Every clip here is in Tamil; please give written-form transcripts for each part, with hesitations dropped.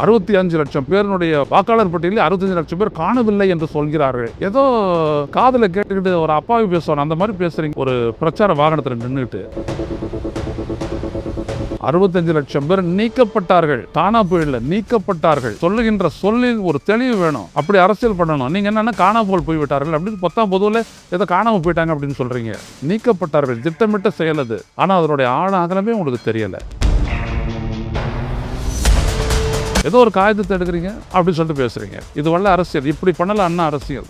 65 லட்சம் பேருடைய வாக்காளர் பட்டியலில் 65 லட்சம் பேர் காணவில்லை என்று சொல்கிறார்கள். ஏதோ காதுல கேட்டுக்கிட்டு ஒரு அப்பாவி பேசுவான் அந்த மாதிரி பேசுறீங்க. ஒரு பிரச்சார வாகனத்தில் நின்றுட்டு 65 லட்சம் பேர் நீக்கப்பட்டார்கள். தானா போயிடல, நீக்கப்பட்டார்கள். சொல்லுகின்ற சொல்லில் ஒரு தெளிவு வேணும். அப்படி அரசியல் பண்ணணும். நீங்க என்னன்னா காணாமல் போய்விட்டார்கள் அப்படின்னு பொத்தாம் பொதுவில் ஏதோ காணாமல் போயிட்டாங்க அப்படின்னு சொல்றீங்க. நீக்கப்பட்டார்கள், திட்டமிட்ட செயல் அது. ஆனா அதனுடைய ஆழ அகலமே உங்களுக்கு தெரியல. ஏதோ ஒரு காகிதத்தை எடுக்கிறீங்க அப்படின்னு சொல்லிட்டு பேசுறீங்க. இது வல்ல அரசியல். இப்படி பண்ணல அண்ணா அரசியல்.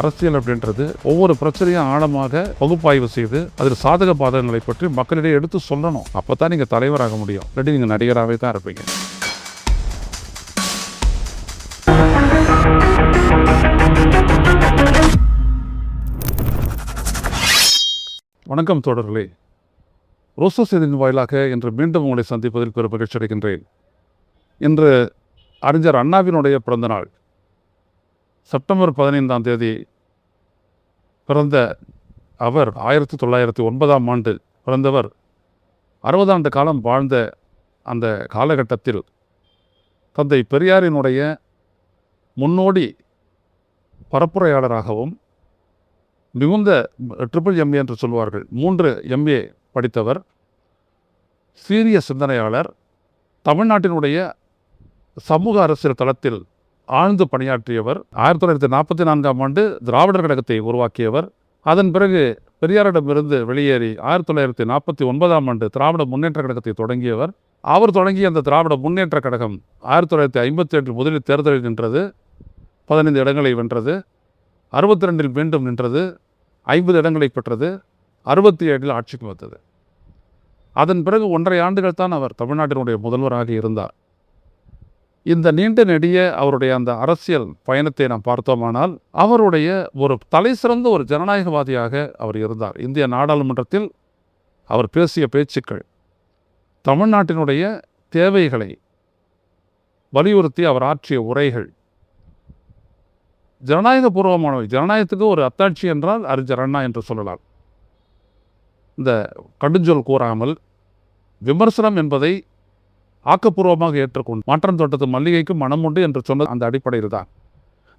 அரசியல் அப்படின்றது ஒவ்வொரு பிரச்சனையும் ஆழமாக பகுப்பாய்வு செய்து அதில் சாதக பாதகங்களை பற்றி மக்களிடையே எடுத்து சொல்லணும். அப்பதான் நீங்க தலைவராக முடியும். இல்லாட்டி நீங்க நடிகராகவே தான் இருப்பீங்க. வணக்கம் தோழர்களே. ரோசோ செய்தியின் வாயிலாக இன்று மீண்டும் உங்களை சந்திப்பதில் பெரும் மகிழ்ச்சி அடைகின்றேன். இன்று அறிஞர் அண்ணாவினுடைய பிறந்த நாள். செப்டம்பர் 15ஆம் தேதி பிறந்த அவர் 1909ஆம் ஆண்டு பிறந்தவர். 60 ஆண்டு காலம் வாழ்ந்த அந்த காலகட்டத்தில் தந்தை பெரியாரினுடைய முன்னோடி பரப்புரையாளராகவும் மிகுந்த ட்ரிபிள் எம்ஏ என்று சொல்வார்கள், 3 MA படித்தவர், சீரிய சிந்தனையாளர், தமிழ்நாட்டினுடைய சமூக அரசியல் தளத்தில் ஆழ்ந்து பணியாற்றியவர். 1944ஆம் ஆண்டு திராவிடர் கழகத்தை உருவாக்கியவர். அதன் பிறகு பெரியாரிடமிருந்து வெளியேறி 1949ஆம் ஆண்டு திராவிட முன்னேற்ற கழகத்தை தொடங்கியவர். அவர் தொடங்கிய அந்த திராவிட முன்னேற்ற கழகம் 1957 முதலில் தேர்தலில் நின்றது, 15 இடங்களை வென்றது, 62 மீண்டும் நின்றது, 50 இடங்களை பெற்றது, 67 ஆட்சிக்கு வந்தது. அதன் பிறகு 1.5 ஆண்டுகள் தான் அவர் தமிழ்நாட்டினுடைய முதல்வராக இருந்தார். இந்த நீண்ட நெடிய அவருடைய அந்த அரசியல் பயணத்தை நாம் பார்த்தோமானால் அவருடைய ஒரு தலை சிறந்த ஒரு ஜனநாயகவாதியாக அவர் இருந்தார். இந்திய நாடாளுமன்றத்தில் அவர் பேசிய பேச்சுக்கள் தமிழ்நாட்டினுடைய தேவைகளை வலியுறுத்தி அவர் ஆற்றிய உரைகள் ஜனநாயகபூர்வமானவை. ஜனநாயகத்துக்கு ஒரு அத்தாட்சி என்றால் அறிஞர் அண்ணா என்று சொல்லலாம். இந்த கடுஞ்சொல் கூறாமல் விமர்சனம் என்பதை ஆக்கப்பூர்வமாக ஏற்றுக்கொண்டு மாற்றம் தோட்டத்து மல்லிகைக்கு மனம் உண்டு என்று சொன்னது அந்த அடிப்படையில் தான்.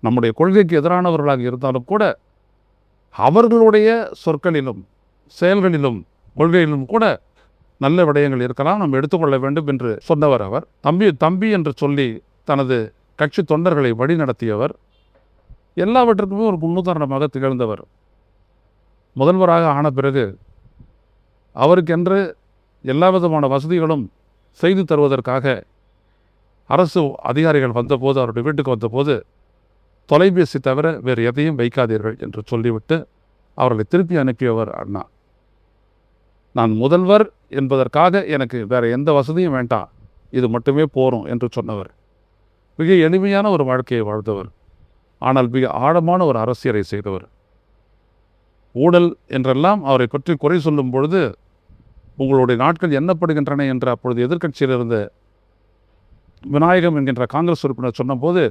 நம்முடைய கொள்கைக்கு எதிரானவர்களாக இருந்தாலும் கூட அவர்களுடைய சொற்களிலும் செயல்களிலும் கொள்கையிலும் கூட நல்ல விடயங்கள் இருக்கலாம், நாம் எடுத்துக்கொள்ள வேண்டும் என்று சொன்னவர் அவர். தம்பி என்று சொல்லி தனது கட்சி தொண்டர்களை வழிநடத்தியவர். எல்லாவற்றுக்குமே ஒரு முன்னுதாரணமாக திகழ்ந்தவர். முதல்வராக ஆன பிறகு அவருக்கென்று எல்லா விதமான வசதிகளும் செய்து தருவதற்காக அரசு அதிகாரிகள் வந்தபோது, அவருடைய வீட்டுக்கு வந்தபோது தொலைபேசி தவிர வேறு எதையும் வைக்காதீர்கள் என்று சொல்லிவிட்டு அவர்களை திருப்பி அனுப்பியவர் அண்ணா. நான் முதல்வர் என்பதற்காக எனக்கு வேறு எந்த வசதியும் வேண்டாம், இது மட்டுமே போரும் என்று சொன்னவர். மிக எளிமையான ஒரு வாழ்க்கையை வாழ்ந்தவர். ஆனால் மிக ஆழமான ஒரு அரசியலை செய்தவர். ஊழல் என்றெல்லாம் அவரை பற்றி குறை சொல்லும் பொழுது உங்களுடைய நாட்கள் எண்ணப்படுகின்றன என்று அப்பொழுது எதிர்க்கட்சியில் இருந்த விநாயகம் என்கின்ற காங்கிரஸ் உறுப்பினர் சொன்னபோது,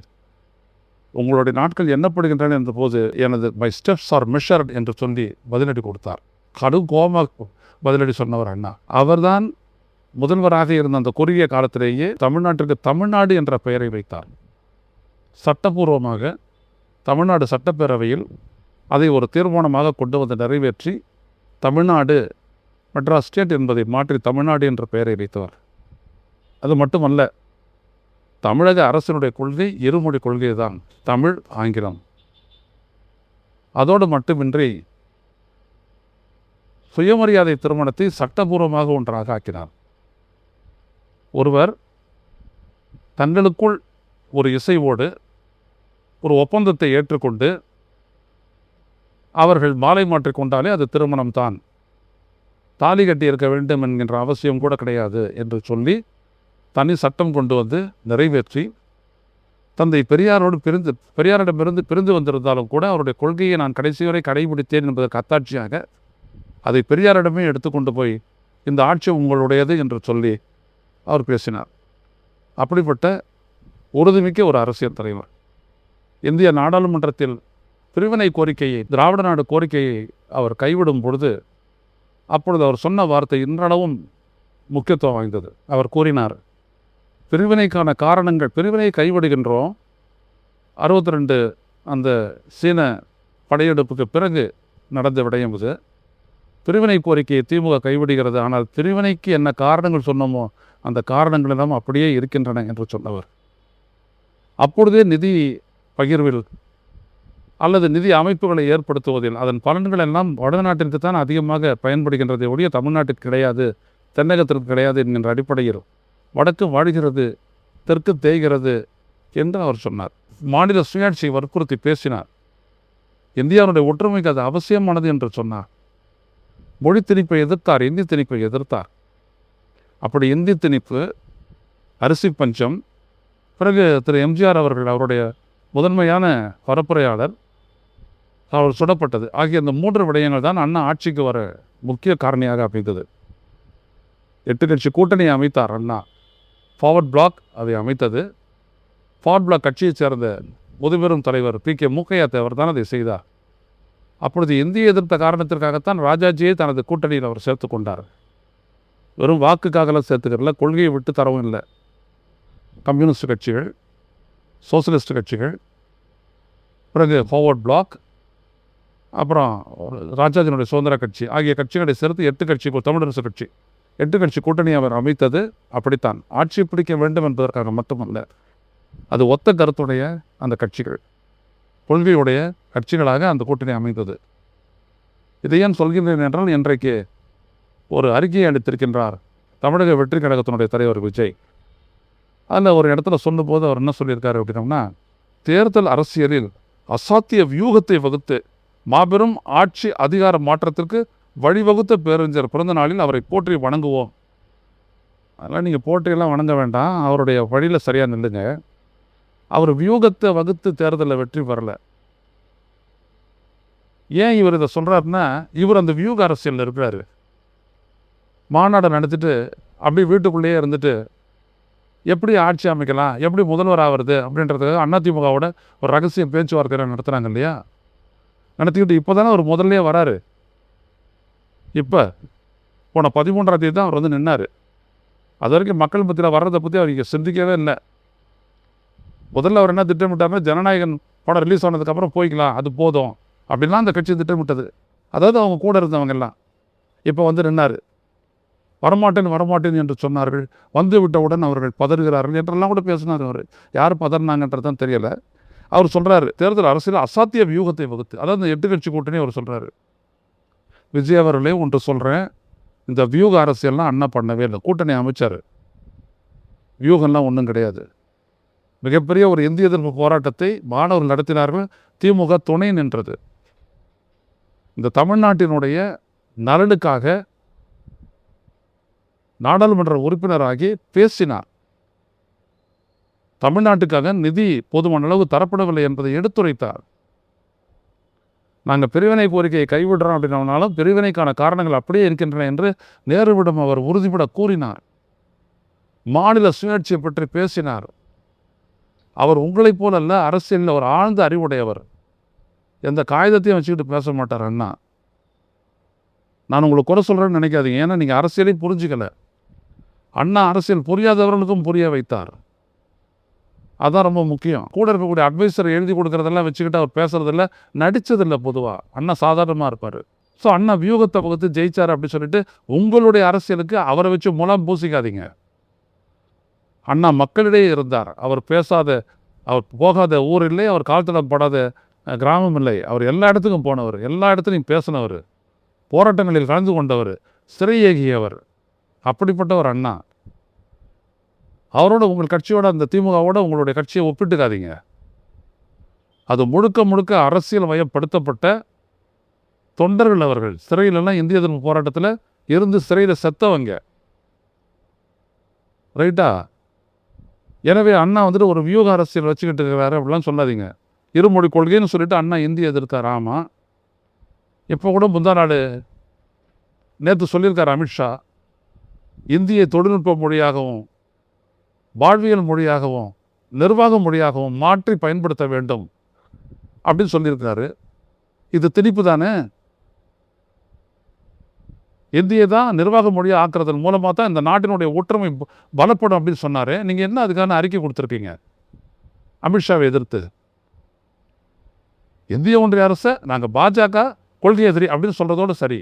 உங்களுடைய நாட்கள் எண்ணப்படுகின்றன என்ற போது எனது மை ஸ்டெப்ஸ் ஆர் மெஷர்ட் என்று சொல்லி பதிலடி கொடுத்தார். கடும் கோபமாக பதிலடி சொன்னவர் அண்ணா. அவர்தான் முதல்வராக இருந்த அந்த குறுகிய காலத்திலேயே தமிழ்நாட்டிற்கு தமிழ்நாடு என்ற பெயரை வைத்தார். சட்டபூர்வமாக தமிழ்நாடு சட்டப்பேரவையில் அதை ஒரு தீர்மானமாக கொண்டு வந்து நிறைவேற்றி தமிழ்நாடு மெட்ராஸ் ஸ்டேட் என்பதை மாற்றி தமிழ்நாடு என்ற பெயரை வைத்தவர். அது மட்டுமல்ல, தமிழக அரசினுடைய கொள்கை இருமொழி கொள்கை தான், தமிழ் ஆங்கிலம். அதோடு மட்டுமின்றி சுயமரியாதை திருமணத்தை சட்டபூர்வமாக ஒன்றாக ஆக்கினார். ஒருவர் தங்களுக்குள் ஒரு இசைவோடு ஒரு ஒப்பந்தத்தை ஏற்றுக்கொண்டு அவர்கள் மாலை மாற்றிக்கொண்டாலே அது திருமணம்தான், தாலி கட்டி இருக்க வேண்டும் என்கின்ற அவசியம் கூட கிடையாது என்று சொல்லி தனி சட்டம் கொண்டு வந்து நிறைவேற்றி தந்தை பெரியாரிடமிருந்து பிரிந்து வந்திருந்தாலும் கூட அவருடைய கொள்கையை நான் கடைசி வரை கடைபிடித்தேன் என்பதற்கு அத்தாட்சியாக அதை பெரியாரிடமே எடுத்துக்கொண்டு போய் இந்த ஆட்சி உங்களுடையது என்று சொல்லி அவர் பேசினார். அப்படிப்பட்ட உறுதிமிக்க ஒரு அரசியல் தலைவர். இந்திய நாடாளுமன்றத்தில் பிரிவினை கோரிக்கையை, திராவிட நாடு கோரிக்கையை அவர் கைவிடும் பொழுது அப்பொழுது அவர் சொன்ன வார்த்தை இன்றளவும் முக்கியத்துவம் வாய்ந்தது. அவர் கூறினார், பிரிவினைக்கான காரணங்கள், பிரிவினை கைவிடுகின்றோம். 62 அந்த சீன படையெடுப்புக்கு பிறகு நடந்த விடயம் இது. பிரிவினை கோரிக்கையை திமுக கைவிடுகிறது. ஆனால் பிரிவினைக்கு என்ன காரணங்கள் சொன்னோமோ அந்த காரணங்கள் எல்லாம் அப்படியே இருக்கின்றன என்று சொன்னவர். அப்பொழுதே நிதி பகிர்வில் அல்லது நிதி அமைப்புகளை ஏற்படுத்துவதில் அதன் பலன்கள் எல்லாம் வடநாட்டிற்கு தான் அதிகமாக பயன்படுகின்றதை ஒழிய தமிழ்நாட்டிற்கு கிடையாது, தென்னகத்திற்கு கிடையாது என்கின்ற அடிப்படையில் வடக்கு வாழ்கிறது, தெற்கு தேய்கிறது என்று அவர் சொன்னார். மாநில சுயாட்சியை வற்புறுத்தி பேசினார். இந்தியாவுடைய ஒற்றுமைக்கு அது அவசியமானது என்று சொன்னார். மொழி திணிப்பை எதிர்த்தார், இந்தி திணிப்பை எதிர்த்தார். அப்படி இந்தி திணிப்பு, அரிசி பஞ்சம், பிறகு திரு எம்ஜிஆர் அவர்கள் அவருடைய முதன்மையான பரப்புரையாளர் அவர் சுடப்பட்டது ஆகிய இந்த 3 விடயங்கள் தான் அண்ணா ஆட்சிக்கு வர முக்கிய காரணியாக அமைந்தது. 8 கட்சி கூட்டணியை அமைத்தார் அண்ணா. ஃபார்வர்ட் பிளாக் அதை அமைத்தது. ஃபார்வர்ட் பிளாக் கட்சியைச் சேர்ந்த முதுபெரும் தலைவர் PK மூக்கையா தேவர் தான் அதை செய்தார். அப்பொழுது இந்திய எதிர்த்த காரணத்திற்காகத்தான் ராஜாஜியை தனது கூட்டணியில் அவர் சேர்த்து கொண்டார். வெறும் வாக்குக்காகலாம் சேர்த்துக்கிறல, கொள்கையை விட்டு தரவும் இல்லை. கம்யூனிஸ்ட் கட்சிகள், சோசியலிஸ்ட் கட்சிகள், பிறகு ஃபார்வர்ட் பிளாக், அப்புறம் ராஜாஜினுடைய சுதந்திர கட்சி ஆகிய கட்சிகளை சேர்த்து 8 கட்சி, தமிழரசு கட்சி 8 கட்சி கூட்டணி அவர் அமைத்தது அப்படித்தான். ஆட்சி பிடிக்க வேண்டும் என்பதற்காக மட்டுமல்ல, அது ஒத்த கருத்துடைய அந்த கட்சிகள், கொள்கையுடைய கட்சிகளாக அந்த கூட்டணி அமைந்தது. இதை ஏன் சொல்கின்றேன் என்றால், இன்றைக்கு ஒரு அறிக்கையை அளித்திருக்கின்றார் தமிழக வெற்றி கழகத்தினுடைய தலைவர் விஜய். அதில் ஒரு இடத்துல சொல்லும்போது அவர் என்ன சொல்லியிருக்காரு அப்படின்னோம்னா, தேர்தல் அரசியலில் அசாத்திய வியூகத்தை வகுத்து மாபெரும் ஆட்சி அதிகார மாற்றத்திற்கு வழிவகுத்த பேரறிஞர் பிறந்த நாளில் அவரை போற்றி வணங்குவோம். அதெல்லாம் நீங்கள் போற்றியெல்லாம் வணங்க வேண்டாம், அவருடைய வழியில் சரியாக நில்லுங்க. அவர் வியூகத்தை வகுத்து தேர்தலில் வெற்றி பெறல. ஏன் இவர் இதை சொல்கிறாருன்னா, இவர் அந்த வியூக அரசியலில் இருக்கிறாரு. மாநாடு நடத்திட்டு அப்படியே வீட்டுக்குள்ளேயே இருந்துட்டு எப்படி ஆட்சி அமைக்கலாம், எப்படி முதல்வர் ஆகிறது அப்படின்றதுக்காக அதிமுகவோட ஒரு ரகசிய பேச்சுவார்த்தை நடத்துகிறாங்க இல்லையா, நடத்திக்கிட்டு இப்போ தானே அவர் முதல்லையே வராரு. இப்போ போன 13ஆம் தேதி தான் அவர் வந்து நின்னார். அது வரைக்கும் மக்கள் மத்தியில் வர்றதை பற்றி அவர் இங்கே சிந்திக்கவே இல்லை. முதல்ல அவர் என்ன திட்டமிட்டார்னா, ஜனநாயகன் படம் ரிலீஸ் ஆனதுக்கப்புறம் போய்க்கலாம், அது போதும் அப்படின்லாம் அந்த கட்சி திட்டமிட்டது. அதாவது அவங்க கூட இருந்தவங்க எல்லாம் இப்போ வந்து நின்னார். வரமாட்டேன் என்று சொன்னார்கள், வந்து விட்டவுடன் அவர்கள் பதறுகிறார்கள் என்றெல்லாம் கூட பேசினார். அவர் யார் பதறினாங்கன்றது தான் தெரியலை. அவர் சொல்கிறாரு, தேர்தல் அரசியல் அசாத்திய வியூகத்தை வகுத்து, அதாவது இந்த 8 கட்சி கூட்டணி அவர் சொல்கிறாரு. விஜய் அவர்களே ஒன்று சொல்கிறேன், இந்த வியூக அரசியல்லாம் அண்ணா பண்ணவே இல்லை. கூட்டணி அமைச்சார், வியூகம்லாம் ஒன்றும் கிடையாது. மிகப்பெரிய ஒரு இந்திய எதிர்ப்பு போராட்டத்தை மாணவர்கள் நடத்தினார்கள், திமுக துணை நின்றது. இந்த தமிழ்நாட்டினுடைய நலனுக்காக நாடாளுமன்ற உறுப்பினராகி பேசினார். தமிழ்நாட்டுக்காக நிதி போதுமான அளவு தரப்படவில்லை என்பதை எடுத்துரைத்தார். நாங்கள் பிரிவினை கோரிக்கையை கைவிடுறோம் அப்படின்னாலும் பிரிவினைக்கான காரணங்கள் அப்படியே இருக்கின்றன என்று நேருவிடம் அவர் உறுதிபட கூறினார். மாநில சுயாட்சியை பற்றி பேசினார். அவர் உங்களைப் போலல்ல, அரசியலில் ஒரு ஆழ்ந்த அறிவுடையவர். எந்த காகிதத்தையும் வச்சுக்கிட்டு பேச மாட்டார் அண்ணா. நான் உங்களுக்கு குறை சொல்கிறேன்னு நினைக்காதீங்க, ஏன்னா நீங்கள் அரசியலையும் புரிஞ்சுக்கல. அண்ணா அரசியல் புரியாதவர்களுக்கும் புரிய வைத்தார். அதுதான் ரொம்ப முக்கியம். கூட இருக்கக்கூடிய அட்வைசர் எழுதி கொடுக்குறதெல்லாம் வச்சுக்கிட்டு அவர் பேசுறதில்ல, நடித்ததில்லை. பொதுவாக அண்ணா சாதாரணமாக இருப்பார். ஸோ அண்ணா வியூகத்தை பகுத்து ஜெயிச்சார் அப்படி சொல்லிட்டு உங்களுடைய அரசியலுக்கு அவரை வச்சு மூலம் பூசிக்காதீங்க. அண்ணா மக்களிடையே இருந்தார். அவர் பேசாத, அவர் போகாத ஊர் இல்லை, அவர் கால்தடம் படாத கிராமம் இல்லை. அவர் எல்லா இடத்துக்கும் போனவர், எல்லா இடத்துலையும் பேசினவர், போராட்டங்களில் கலந்து கொண்டவர், சிறை ஏகியவர். அப்படிப்பட்டவர் அண்ணா. அவரோட உங்கள் கட்சியோட, அந்த திமுகவோட உங்களுடைய கட்சியை ஒப்பிட்டுக்காதீங்க. அது முழுக்க முழுக்க அரசியல் வயப்படுத்தப்பட்ட தொண்டர்கள். அவர்கள் சிறையிலெல்லாம் இந்திய எதிர்ப்பு போராட்டத்தில் இருந்து சிறையில் செத்தவங்க, ரைட்டா? எனவே அண்ணா வந்துட்டு ஒரு வியூக அரசியல் வச்சுக்கிட்டு இருக்கிறாரு அப்படிலாம் சொல்லாதீங்க. இருமொழி கொள்கைன்னு சொல்லிட்டு அண்ணா இந்திய எதிர்த்தார். ஆமாம், இப்போ கூட முந்தா நாடு நேற்று சொல்லியிருக்கார் அமித்ஷா, இந்தியை தொழில்நுட்ப மொழியாகவும் வாழ்வியல் மொழியாகவும் நிர்வாக மொழியாகவும் மாற்றி பயன்படுத்த வேண்டும் அப்படின்னு சொல்லியிருக்காரு. இது திணிப்பு தானே? இந்தியை தான் நிர்வாக மொழியை ஆக்குறதன் மூலமாக தான் இந்த நாட்டினுடைய ஒற்றுமை பலப்படும் அப்படின்னு சொன்னார். நீங்கள் என்ன அதுக்கான அறிக்கை கொடுத்துருக்கீங்க அமித்ஷாவை எதிர்த்து? இந்திய ஒன்றிய அரசை நாங்கள் பாஜக கொள்கை எதிரி அப்படின்னு சொல்கிறதோடு சரி,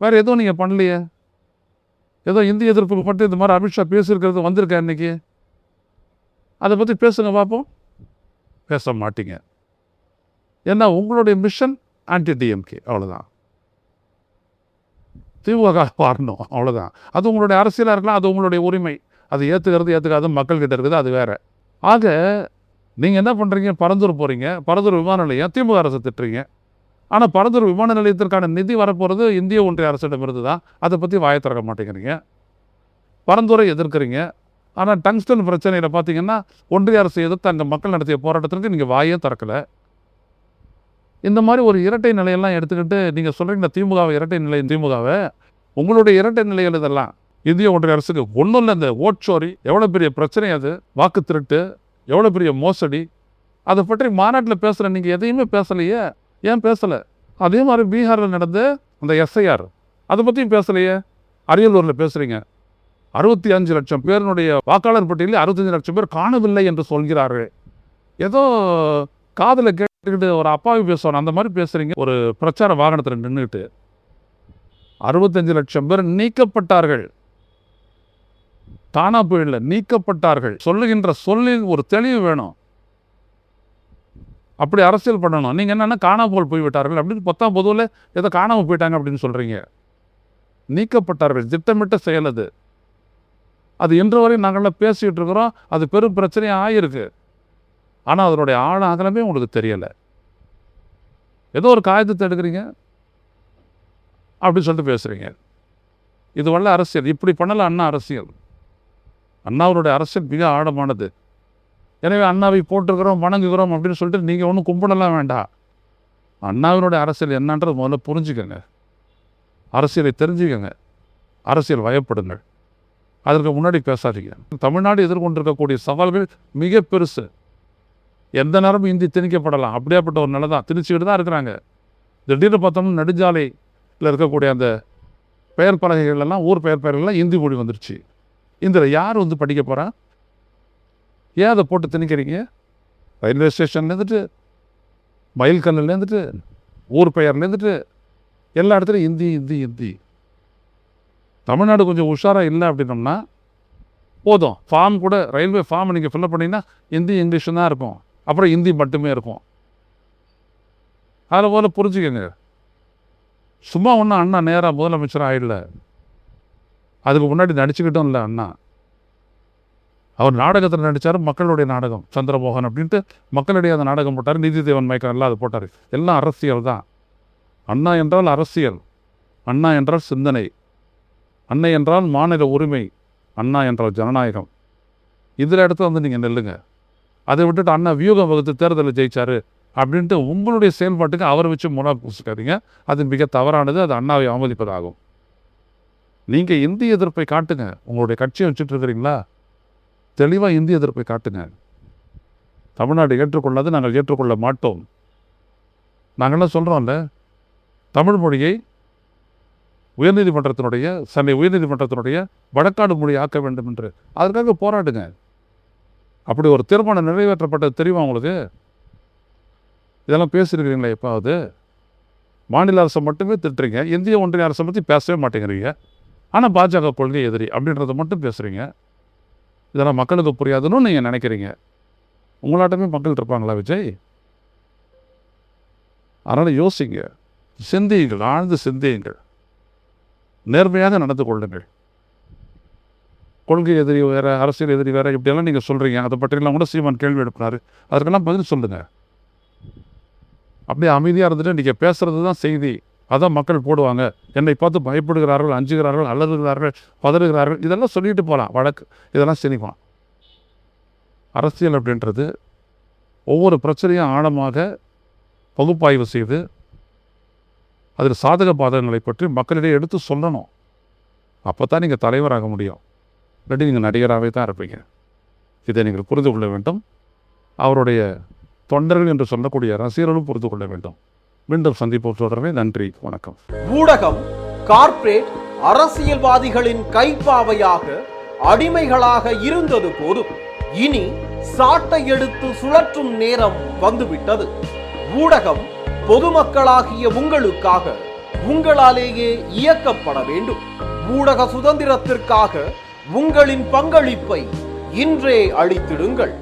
வேறு எதுவும் நீங்கள் பண்ணலையே. ஏதோ இந்திய எதிர்ப்புக்கு மட்டும் இந்த மாதிரி அமித்ஷா பேசியிருக்கிறது வந்திருக்கேன் இன்னைக்கு, அதை பற்றி பேசுங்க பார்ப்போம். பேச மாட்டீங்க. ஏன்னா உங்களுடைய மிஷன் ஆன்டி டிஎம்கே, அவ்வளோதான். திமுக வரணும், அவ்வளோதான். அது உங்களுடைய அரசியலாக இருக்கலாம், அது உங்களுடைய உரிமை. அது ஏற்றுக்கிறது ஏற்றுக்காது மக்கள்கிட்ட இருக்குது, அது வேறு. ஆக நீங்கள் என்ன பண்ணுறீங்க? பரந்தூர் போகிறீங்க, பரந்தூர் விமான நிலையம் திமுக அரசு திட்டுறீங்க. ஆனால் பரந்தூர் விமான நிலையத்திற்கான நிதி வரப்போகிறது இந்திய ஒன்றிய அரசிடமிருந்து தான். அதை பற்றி வாயை திறக்க மாட்டேங்கிறீங்க. பரந்தூரை எதிர்க்கிறீங்க. ஆனால் டங்ஸ்டன் பிரச்சனையில் பார்த்தீங்கன்னா ஒன்றிய அரசு எதிர்த்து அங்கே மக்கள் நடத்திய போராட்டத்திற்கு நீங்கள் வாயே திறக்கலை. இந்த மாதிரி ஒரு இரட்டை நிலையெல்லாம் எடுத்துக்கிட்டு நீங்கள் சொல்கிறீங்க திமுகவை இரட்டை நிலையம். திமுகவை உங்களுடைய இரட்டை நிலைகள் இதெல்லாம் இந்திய ஒன்றிய அரசுக்கு ஒன்றும் இல்லை. இந்த ஓட்சோரி எவ்வளோ பெரிய பிரச்சனை, அது வாக்கு திருட்டு எவ்வளோ பெரிய மோசடி, அதை பற்றி மாநாட்டில் பேசுகிற நீங்கள் எதையுமே பேசலையே. ஏன் பேசலை? அதே மாதிரி பீகாரில் நடந்த அந்த எஸ்ஐஆர் அதை பற்றியும் பேசலையே. அரியலூரில் பேசுகிறீங்க. 65 லட்சம் பேருடைய வாக்காளர் பட்டியலில் 65 லட்சம் பேர் காணவில்லை என்று சொல்கிறார்கள். ஏதோ காதில் கேட்டுக்கிட்டு ஒரு அப்பாவி பேசுவார், அந்த மாதிரி பேசுகிறீங்க. ஒரு பிரச்சார வாகனத்தில் நின்றுட்டு 65 லட்சம் பேர் நீக்கப்பட்டார்கள். தானா போயிடல, நீக்கப்பட்டார்கள். சொல்லுகின்ற சொல்லில் ஒரு தெளிவு வேணும். அப்படி அரசியல் பண்ணணும். நீங்கள் என்னென்னா காணாமல் போய்விட்டார்கள் அப்படின்னு 10ஆம் பொதுவில் ஏதோ காணாமல் போயிட்டாங்க அப்படின்னு சொல்கிறீங்க. நீக்கப்பட்டார்கள், திட்டமிட்ட செயல் அது. அது இன்று வரை நாங்கள்லாம் பேசிகிட்டு இருக்கிறோம். அது பெரும் பிரச்சனையாக ஆகியிருக்கு. ஆனால் அதனுடைய ஆழ அகலமே உங்களுக்கு தெரியலை. ஏதோ ஒரு காகிதத்தை எடுக்கிறீங்க அப்படின்னு சொல்லிட்டு பேசுகிறீங்க. இது வல்ல அரசியல். இப்படி பண்ணல அண்ணா அரசியல். அண்ணாவுடைய அரசியல் மிக ஆழமானது. எனவே அண்ணாவை போட்டுக்கிறோம் வணங்குகிறோம் அப்படின்னு சொல்லிட்டு நீங்கள் ஒன்றும் கும்பிடலாம் வேண்டாம். அண்ணாவினுடைய அரசியல் என்னன்றது முதல்ல புரிஞ்சுக்கங்க. அரசியலை தெரிஞ்சுக்கங்க. அரசியல் வயப்படுங்கள். அதற்கு முன்னாடி பேசாதீங்க. தமிழ்நாடு எதிர்கொண்டிருக்கக்கூடிய சவால்கள் மிக பெருசு. எந்த நேரமும் இந்தி திணிக்கப்படலாம். அப்படியாப்பட்ட ஒரு நிலை தான் திணிச்சுக்கிட்டு தான் இருக்கிறாங்க. திடீர்னு பார்த்தோம்னா நெடுஞ்சாலையில் இருக்கக்கூடிய அந்த பெயர் பலகைகள்லாம், ஊர் பெயர்கள்லாம் இந்தி மொழி வந்துருச்சு. இதில் யார் வந்து படிக்க போகிறா? ஏன் அதை போட்டு திணிக்கிறீங்க? ரயில்வே ஸ்டேஷன்லேருந்துட்டு, மயில் கல்லுலேருந்துட்டு, ஊர் பெயர்லேருந்துட்டு எல்லா இடத்துலையும் இந்தி இந்தி இந்தி. தமிழ்நாடு கொஞ்சம் உஷாராக இல்லை அப்படின்னோம்னா போதும். ஃபார்ம் கூட, ரயில்வே ஃபார்ம் நீங்கள் ஃபில்அப் பண்ணிங்கன்னா ஹிந்தி இங்கிலீஷும் தான் இருக்கும். அப்புறம் ஹிந்தி மட்டுமே இருக்கும். அதில் போல புரிஞ்சுக்கங்க. சும்மா ஒன்றும் அண்ணா நேராக முதலமைச்சராக ஆயிடல. அதுக்கு முன்னாடி நடிச்சுக்கிட்டும் இல்லை அண்ணா. அவர் நாடகத்தில் நடித்தார். மக்களுடைய நாடகம் சந்திரமோகன் அப்படின்ட்டு மக்களிடையே அந்த நாடகம் போட்டார். நீதி தேவன் மயக்கம் எல்லாம் அது போட்டார். எல்லாம் அரசியல் தான். அண்ணா என்றால் அரசியல், அண்ணா என்றால் சிந்தனை, அன்னை என்றால் மாநில உரிமை, அண்ணா என்றால் ஜனநாயகம். இதில் இடத்துல வந்து நீங்கள் நெல்லுங்க. அதை விட்டுட்டு அண்ணா வியூகம் வகுத்து தேர்தலில் ஜெயிச்சார் அப்படின்ட்டு உங்களுடைய செயல்பாட்டுக்கு அவரை வச்சு முன்னாள் பூசிக்காதீங்க. அது மிக தவறானது. அது அண்ணாவை அவமதிப்பதாகும். நீங்கள் இந்திய எதிர்ப்பை காட்டுங்க. உங்களுடைய கட்சியை வச்சுட்டு இருக்கிறீங்களா? தெளிவாக இந்திய எதிர்ப்பை காட்டுங்க. தமிழ்நாடு ஏற்றுக்கொள்ளாது, நாங்கள் ஏற்றுக்கொள்ள மாட்டோம். நாங்கள்லாம் சொல்கிறோம்ல, தமிழ் மொழியை உயர்நீதிமன்றத்தினுடைய, சென்னை உயர்நீதிமன்றத்தினுடைய வழக்காடு மொழி ஆக்க வேண்டும் என்று அதற்காக போராடுங்க. அப்படி ஒரு தீர்மானம் நிறைவேற்றப்பட்டது தெரியுமா உங்களுக்கு? இதெல்லாம் பேசியிருக்கிறீங்களா எப்பாவது? மாநில அரசை மட்டுமே திட்டுறீங்க, இந்திய ஒன்றிய அரசை பற்றி பேசவே மாட்டேங்கிறீங்க. ஆனால் பாஜக கொள்கை எதிரி அப்படின்றத மட்டும் பேசுகிறீங்க. இதெல்லாம் மக்களுக்கு புரியாதுன்னு நீங்கள் நினைக்கிறீங்க. உங்களாட்டமே மக்கள் இருப்பாங்களா விஜய்? அதனால் யோசிங்க, சிந்தியுங்கள், ஆழ்ந்து சிந்தியுங்கள், நேர்மையாக நடந்து கொள்ளுங்கள். கொள்கை எதிரி வேறு, அரசியல் எதிரி வேறு, இப்படியெல்லாம் நீங்கள் சொல்கிறீங்க. அதை பற்றியெல்லாம் கூட சீமான் கேள்வி எழுப்பினார். அதற்கெல்லாம் பதில் சொல்லுங்கள். அப்படியே அமைதியாக இருந்துட்டு நீங்கள் பேசுகிறது தான் செய்தி. அதான் மக்கள் போடுவாங்க. என்னை பார்த்து பயப்படுகிறார்கள், அஞ்சுகிறார்கள், அலறுகிறார்கள், பதறுகிறார்கள், இதெல்லாம் சொல்லிட்டு போகலாம். வழக்கு இதெல்லாம் சினிமா. அரசியல் அப்படின்றது ஒவ்வொரு பிரச்சனையும் ஆழமாக பகுப்பாய்வு செய்து அதில் சாதக பாதகங்களை பற்றி மக்களிடையே எடுத்து சொல்லணும். அப்போ தான் நீங்கள் தலைவராக முடியும். இல்லாட்டி நீங்கள் நடிகராகவே தான் இருப்பீங்க. இதை நீங்கள் புரிந்து கொள்ள வேண்டும். அவருடைய தொண்டர்கள் என்று சொல்லக்கூடிய ரசிகர்களும் புரிந்து கொள்ள வேண்டும். மீண்டும் சந்திப்போம் தொடர்பே. நன்றி, வணக்கம். ஊடகம் கார்ப்பரேட் அரசியல்வாதிகளின் கைப்பாவையாக அடிமைகளாக இருந்தது போதும். இனி சாட்டை எடுத்து சுழற்றும் நேரம் வந்துவிட்டது. ஊடகம் பொதுமக்களாகிய உங்களுக்காக உங்களாலேயே இயக்கப்பட வேண்டும். ஊடக சுதந்திரத்திற்காக உங்களின் பங்களிப்பை இன்றே அளித்திடுங்கள்.